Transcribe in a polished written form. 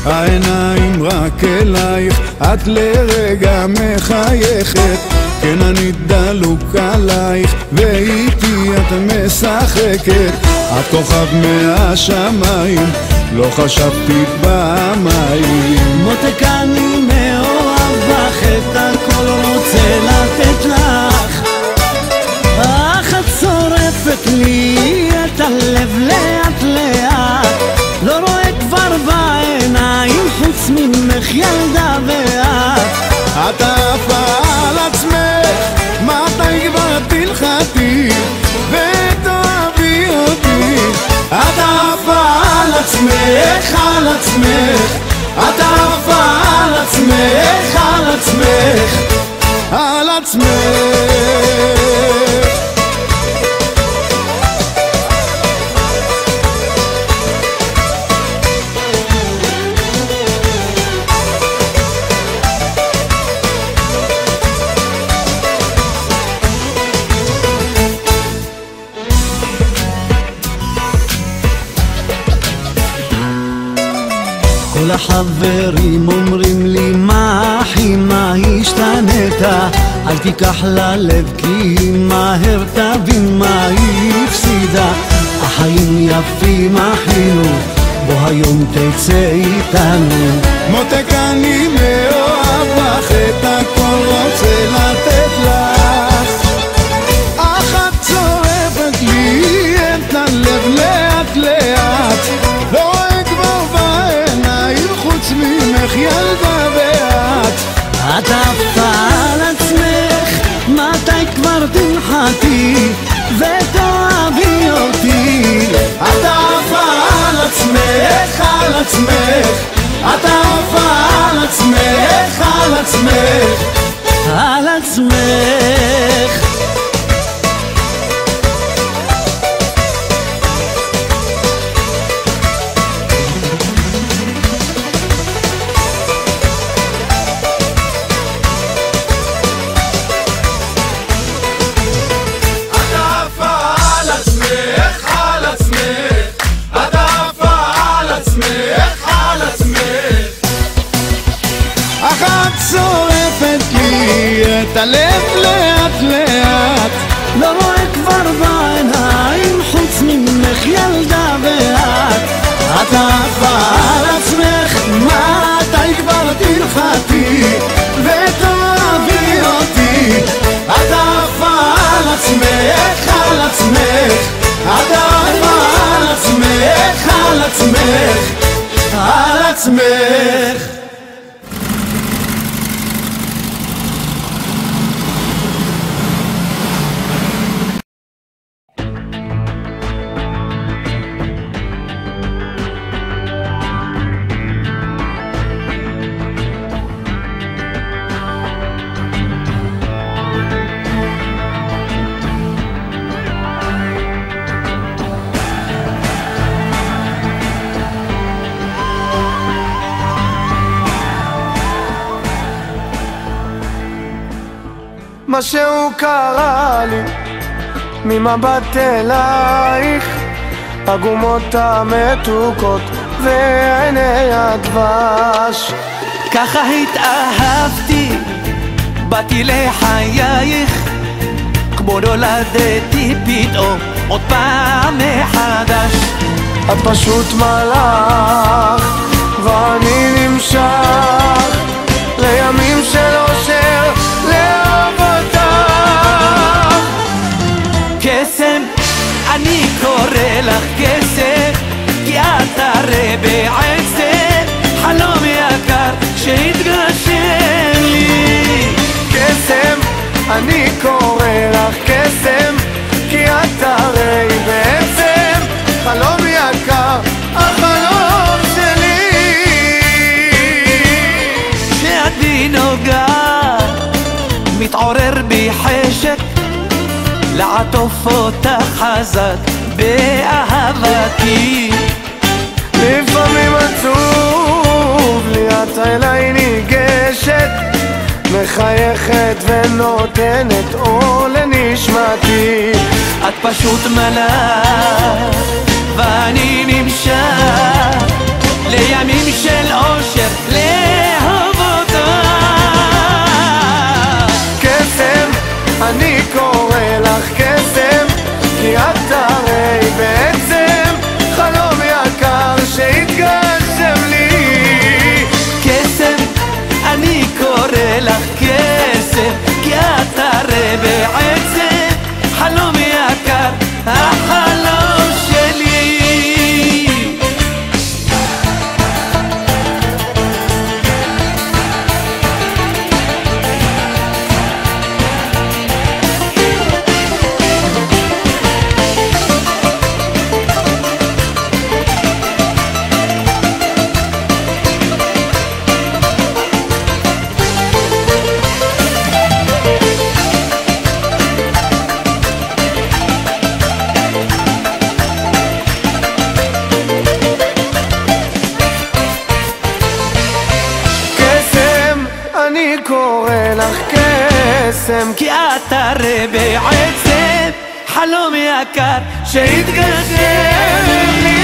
העיניים רק אלייך, את לרגע מחייכת. כן, אני דלוק עלייך, ואיתי את משחקת. את כוכב מהשמיים, לא חשבתי פעמיים. מותק אני מאוהב בך, את הכל רוצה לתת לך, אך את שורפת לי את הלב לאט לאט. לא רואה כבר בעיניים חוץ ממך ילדה ואת. את עפה על עצמך, מתי כבר תלחתי ותאהבי אותי. את עפה על עצמך, על עצמך. את עפה על עצמך, על עצמך, על עצמך. כל החברים אומרים לי מה אחי, מה השתנית? אל תיקח ללב כי מהר תבין מה היא הפסידה. החיים יפים אחינו, בוא היום תצא איתנו. מותק אני מאוהב בך, את הכל רוצה לתת לך, אך את צורפת לי את הלב לאט לאט. לא רואה כבר בעיניים חוץ ממך ילדה ואת. את עפה על עצמך, מתי כבר תנחתי ותאהבי אותי. את עפה על עצמך, על עצמך. את עפה על עצמך, על עצמך, על עצמך. את הלב לאט לאט. לא רואה כבר בעיניים חוץ ממך ילדה ואת. את עפה על עצמך, מתי כבר תלחתי ותאהבי אותי. את עפה על עצמך, על עצמך. את עפה על עצמך, על עצמך, על עצמך. משהו קרה לי ממבט אלייך, הגומות המתוקות ועיני הדבש. ככה התאהבתי, באתי לחייך, כמו נולדתי פתאום עוד פעם מחדש. את פשוט מלאך ואני נמשך לימים של אושר לאהוב אותך. קסם, אני קורא לך קסם, כי את הרי בעצם חלום יקר שהתגשם לי. קסם, אני קורא לך קסם, כי את הרי בעצם חלום יקר, החלום שלי. כשאתי נוגעת מתעורר בי חשק לעטוף אותך חזק באהבתי. לפעמים עצוב לי, את אליי ניגשת, מחייכת ונותנת אור לנשמתי. את פשוט מלאך ואני נמשך לימים של אור לך קסם, כי את הרי בעצם חלום יקר שהתגשם לי.